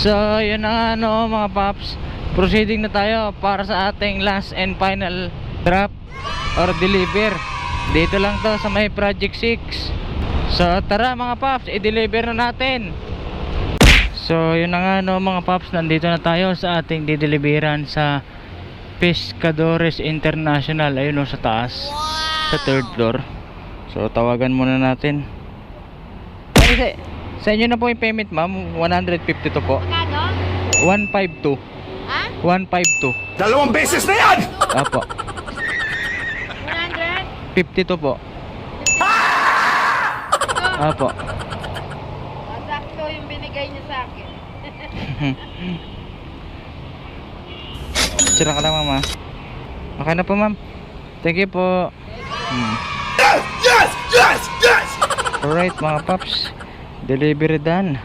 So yun na ano mga paps, proceeding na tayo para sa ating last and final drop or deliver. Dito lang to sa may Project 6. So tara mga paps, i-deliver na natin. So yun na nga no mga paps, nandito na tayo sa ating dideliveran sa Pescadores International. Ayun no, sa taas, sa third floor. So tawagan muna natin. Sa inyo na po yung payment ma'am, 152 po. Magkano? 152. Ha? 152. Dalawang beses na yan! Apo. 100? 52 po. Apo. Sakto yung binigay niya sa akin. Sira ka lang mama. Okay na po ma'am. Thank you po. Yes! Yes! Yes! Yes! Alright mga paps, delivery done.